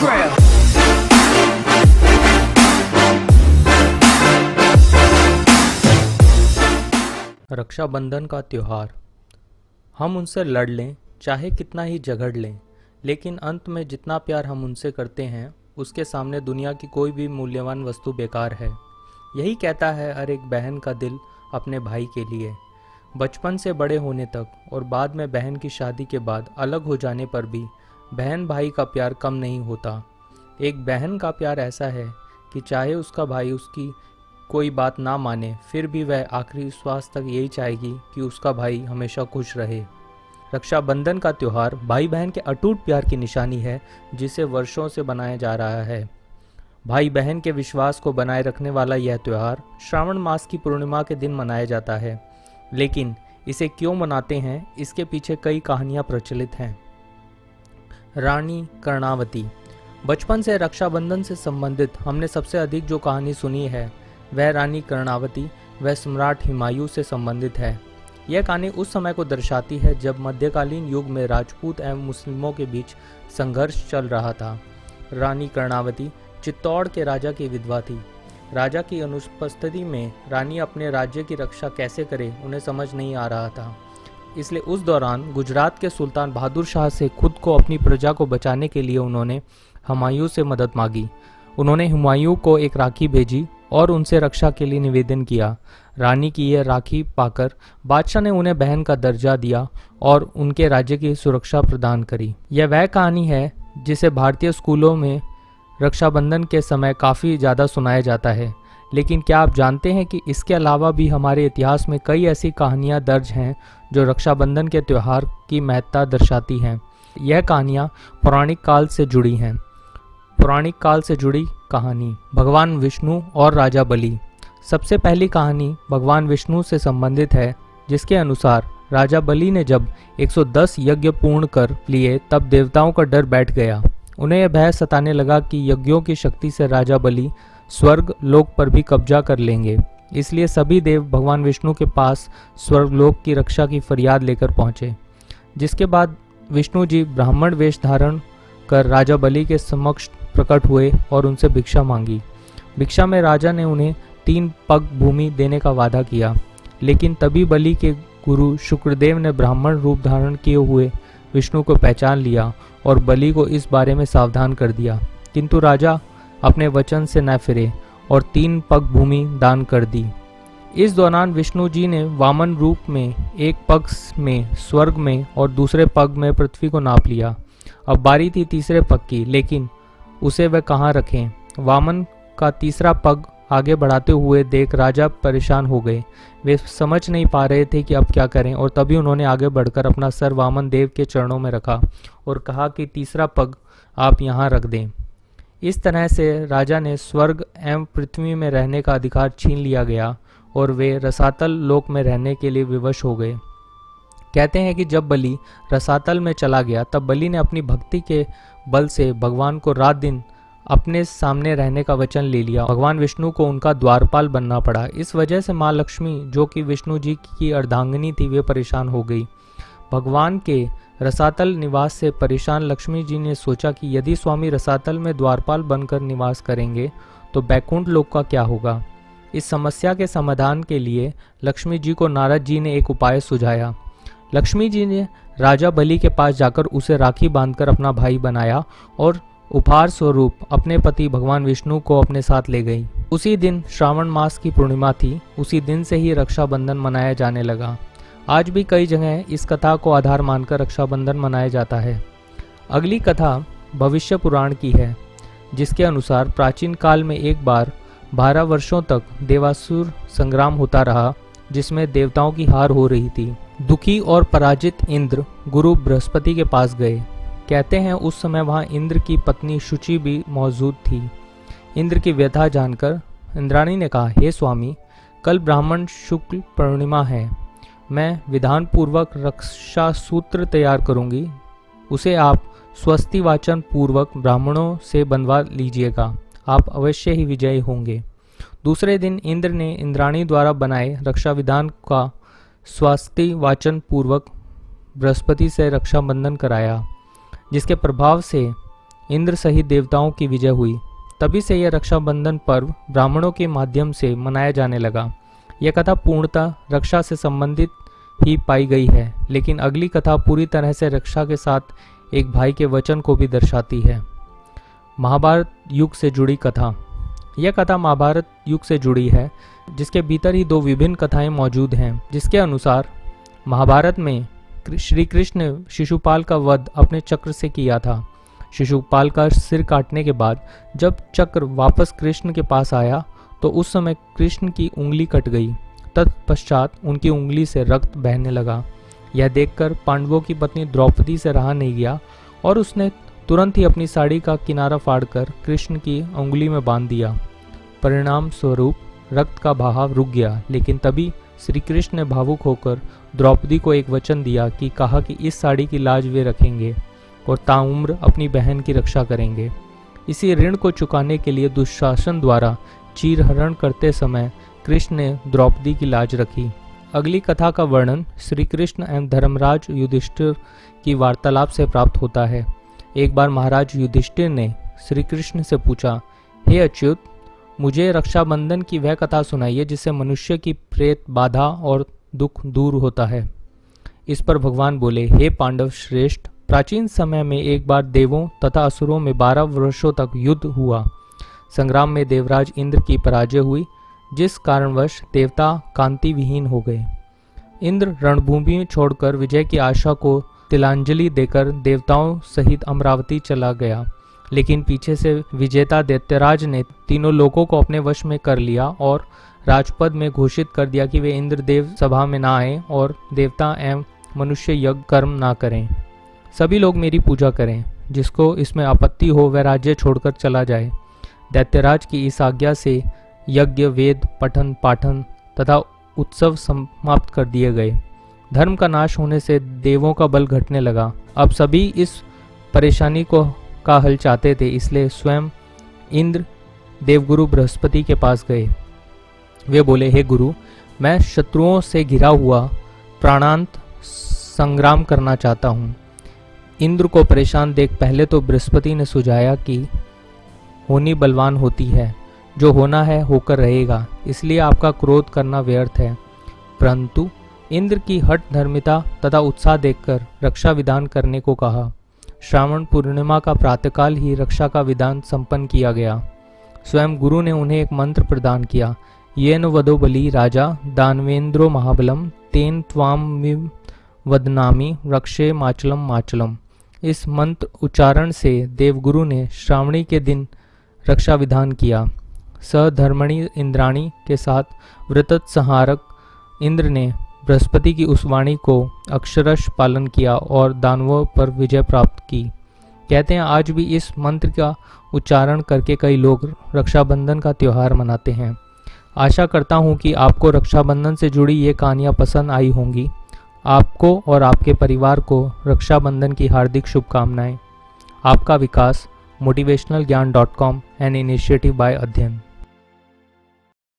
grill. Rakshabandhan का त्यौहार। हम उनसे लड़ लें, चाहे कितना ही झगड़ लें, लेकिन अंत में जितना प्यार हम उनसे करते हैं उसके सामने दुनिया की कोई भी मूल्यवान वस्तु बेकार है। यही कहता है हर एक बहन का दिल अपने भाई के लिए। बचपन से बड़े होने तक और बाद में बहन की शादी के बाद अलग हो जाने पर भी बहन भाई का प्यार कम नहीं होता। एक बहन का प्यार ऐसा है कि चाहे उसका भाई उसकी कोई बात ना माने, फिर भी वह आखिरी श्वास तक यही चाहेगी कि उसका भाई हमेशा खुश रहे। रक्षाबंधन का त्यौहार भाई बहन के अटूट प्यार की निशानी है, जिसे वर्षों से बनाया जा रहा है। भाई बहन के विश्वास को बनाए रखने वाला यह त्यौहार श्रावण मास की पूर्णिमा के दिन मनाया जाता है। लेकिन इसे क्यों मनाते हैं, इसके पीछे कई कहानियां प्रचलित हैं। रानी कर्णावती। बचपन से रक्षाबंधन से संबंधित हमने सबसे अधिक जो कहानी सुनी है वह रानी कर्णावती व सम्राट हुमायूं से संबंधित है। यह कहानी उस समय को दर्शाती है जब मध्यकालीन युग में राजपूत एवं मुस्लिमों के बीच संघर्ष चल रहा था। रानी कर्णावती चित्तौड़ के राजा की विधवा थी। राजा की अनुपस्थिति में रानी अपने राज्य की रक्षा कैसे करे उन्हें समझ नहीं आ रहा था। इसलिए उस दौरान गुजरात के सुल्तान बहादुर शाह से खुद को अपनी प्रजा को बचाने के लिए उन्होंने हुमायूं से मदद मांगी। उन्होंने हुमायूं को एक राखी भेजी और उनसे रक्षा के लिए निवेदन किया। रानी की यह राखी पाकर बादशाह ने उन्हें बहन का दर्जा दिया और उनके राज्य की सुरक्षा प्रदान करी। यह वह कहानी है जिसे भारतीय स्कूलों में रक्षाबंधन के समय काफ़ी ज़्यादा सुनाया जाता है। लेकिन क्या आप जानते हैं कि इसके अलावा भी हमारे इतिहास में कई ऐसी कहानियाँ दर्ज हैं जो रक्षाबंधन के त्यौहार की महत्ता दर्शाती हैं। यह कहानियाँ पौराणिक काल से जुड़ी हैं। पौराणिक काल से जुड़ी कहानी भगवान विष्णु और राजा बलि। सबसे पहली कहानी भगवान विष्णु से संबंधित है, जिसके अनुसार राजा बलि ने जब 110 यज्ञ पूर्ण कर लिए तब देवताओं का डर बैठ गया। उन्हें यह भय सताने लगा कि यज्ञों की शक्ति से राजा बलि स्वर्ग लोक पर भी कब्जा कर लेंगे। इसलिए सभी देव भगवान विष्णु के पास स्वर्गलोक की रक्षा की फरियाद लेकर पहुंचे। जिसके बाद विष्णु जी ब्राह्मण वेश धारण कर राजा बलि के समक्ष प्रकट हुए और उनसे भिक्षा मांगी। भिक्षा में राजा ने उन्हें 3 पग भूमि देने का वादा किया। लेकिन तभी बलि के गुरु शुक्रदेव ने ब्राह्मण रूप धारण किए हुए विष्णु को पहचान लिया और बलि को इस बारे में सावधान कर दिया। किंतु राजा अपने वचन से न फिरे और 3 पग भूमि दान कर दी। इस दौरान विष्णु जी ने वामन रूप में एक पग में स्वर्ग में और दूसरे पग में पृथ्वी को नाप लिया। अब बारी थी तीसरे पग की, लेकिन उसे वह कहाँ रखें। वामन का तीसरा पग आगे बढ़ाते हुए देख राजा परेशान हो गए। वे समझ नहीं पा रहे थे कि अब क्या करें, और तभी उन्होंने आगे बढ़कर अपना सर वामन देव के चरणों में रखा और कहा कि तीसरा पग आप यहाँ रख दें। इस तरह से राजा ने स्वर्ग एवं पृथ्वी में रहने का अधिकार छीन लिया गया और वे रसातल लोक में रहने के लिए विवश हो गए। कहते हैं कि जब बलि रसातल में चला गया तब बलि ने अपनी भक्ति के बल से भगवान को रात दिन अपने सामने रहने का वचन ले लिया। भगवान विष्णु को उनका द्वारपाल बनना पड़ा। इस वजह से माँ लक्ष्मी, जो कि विष्णु जी की अर्धांगिनी थी, वे परेशान हो गई। भगवान के रसातल निवास से परेशान लक्ष्मी जी ने सोचा कि यदि स्वामी रसातल में द्वारपाल बनकर निवास करेंगे तो बैकुंठ लोक का क्या होगा। इस समस्या के समाधान के लिए लक्ष्मी जी को नारद जी ने एक उपाय सुझाया। लक्ष्मी जी ने राजा बलि के पास जाकर उसे राखी बांधकर अपना भाई बनाया और उपहार स्वरूप अपने पति भगवान विष्णु को अपने साथ ले गई। उसी दिन श्रावण मास की पूर्णिमा थी। उसी दिन से ही रक्षाबंधन मनाया जाने लगा। आज भी कई जगह इस कथा को आधार मानकर रक्षाबंधन मनाया जाता है। अगली कथा भविष्य पुराण की है, जिसके अनुसार प्राचीन काल में एक बार 12 वर्षों तक देवासुर संग्राम होता रहा, जिसमें देवताओं की हार हो रही थी। दुखी और पराजित इंद्र गुरु बृहस्पति के पास गए। कहते हैं उस समय वहां इंद्र की पत्नी शुचि भी मौजूद थी। इंद्र की व्यथा जानकर इंद्राणी ने कहा, हे स्वामी, कल ब्राह्मण शुक्ल पूर्णिमा है। मैं विधान पूर्वक रक्षा सूत्र तैयार करूंगी। उसे आप स्वस्ति वाचन पूर्वक ब्राह्मणों से बनवा लीजिएगा। आप अवश्य ही विजयी होंगे। दूसरे दिन इंद्र ने इंद्राणी द्वारा बनाए रक्षा विधान का स्वस्ति वाचन पूर्वक बृहस्पति से रक्षाबंधन कराया, जिसके प्रभाव से इंद्र सहित देवताओं की विजय हुई। तभी से यह रक्षाबंधन पर्व ब्राह्मणों के माध्यम से मनाया जाने लगा। यह कथा पूर्णतः रक्षा से संबंधित ही पाई गई है, लेकिन अगली कथा पूरी तरह से रक्षा के साथ एक भाई के वचन को भी दर्शाती है। महाभारत युग से जुड़ी कथा। यह कथा महाभारत युग से जुड़ी है, जिसके भीतर ही दो विभिन्न कथाएं मौजूद हैं। जिसके अनुसार महाभारत में श्री कृष्ण ने शिशुपाल का वध अपने चक्र से किया था। शिशुपाल का सिर काटने के बाद जब चक्र वापस कृष्ण के पास आया तो उस समय कृष्ण की उंगली कट गई। तत्पश्चात उनकी उंगली से रक्त बहने लगा। यह देखकर पांडवों की पत्नी द्रौपदी से रहा नहीं गया और उसने तुरंत ही अपनी साड़ी का किनारा फाड़कर कृष्ण की उंगली में बांध दिया। परिणाम स्वरूप रक्त का बहाव रुक गया, लेकिन तभी श्री कृष्ण ने भावुक होकर द्रौपदी को एक वचन दिया कि कहा कि इस साड़ी की लाज वे रखेंगे और ताउम्र अपनी बहन की रक्षा करेंगे। इसी ऋण को चुकाने के लिए दुशासन द्वारा चीरहरण करते समय कृष्ण ने द्रौपदी की लाज रखी। अगली कथा का वर्णन श्री कृष्ण एवं धर्मराज युधिष्ठिर की वार्तालाप से प्राप्त होता है। एक बार महाराज युधिष्ठिर ने श्री कृष्ण से पूछा, हे अच्युत, मुझे रक्षाबंधन की वह कथा सुनाइए जिससे मनुष्य की प्रेत बाधा और दुख दूर होता है। इस पर भगवान बोले, हे पांडव श्रेष्ठ, प्राचीन समय में एक बार देवों तथा असुरों में 12 वर्षों तक युद्ध हुआ। संग्राम में देवराज इंद्र की पराजय हुई, जिस कारणवश देवता कांति विहीन हो गए। इंद्र रणभूमि छोड़कर विजय की आशा को तिलांजलि देकर देवताओं सहित अमरावती चला गया, लेकिन पीछे से विजेता दैत्यराज ने तीनों लोगों को अपने वश में कर लिया और राजपद में घोषित कर दिया कि वे इंद्रदेव सभा में ना आएं और देवता एवं मनुष्य यज्ञ कर्म ना करें। सभी लोग मेरी पूजा करें, जिसको इसमें आपत्ति हो वह राज्य छोड़कर चला जाए। दैत्यराज की इस आज्ञा से यज्ञ, वेद पठन पाठन तथा उत्सव समाप्त कर दिए गए। धर्म का नाश होने से देवों का बल घटने लगा। अब सभी इस परेशानी का हल चाहते थे, इसलिए स्वयं इंद्र देवगुरु बृहस्पति के पास गए। वे बोले, हे गुरु, मैं शत्रुओं से घिरा हुआ प्राणांत संग्राम करना चाहता हूँ। इंद्र को परेशान देख पहले तो बृहस्पति ने सुझाया कि होनी बलवान होती है, जो होना है होकर रहेगा, इसलिए आपका क्रोध करना व्यर्थ है। परंतु इंद्र की हठ धर्मिता तथा उत्साह देखकर रक्षा विधान करने को कहा। श्रावण पूर्णिमा का प्रातःकाल ही रक्षा का विधान संपन्न किया गया। स्वयं गुरु ने उन्हें एक मंत्र प्रदान किया, येन वदो बली राजा दानवेंद्रो महाबलम तेन त्वाम वदनामी रक्षे माचलम माचलम। इस मंत्र उच्चारण से देवगुरु ने श्रावणी के दिन रक्षा विधान किया। सधर्मणि इंद्राणी के साथ व्रतत संहारक इंद्र ने बृहस्पति की उस वाणी को अक्षरश पालन किया और दानवों पर विजय प्राप्त की। कहते हैं आज भी इस मंत्र का उच्चारण करके कई लोग रक्षाबंधन का त्यौहार मनाते हैं। आशा करता हूँ कि आपको रक्षाबंधन से जुड़ी ये कहानियाँ पसंद आई होंगी। आपको और आपके परिवार को रक्षाबंधन की हार्दिक शुभकामनाएं। आपका विकास motivationalgyan.com, an initiative by अध्ययन।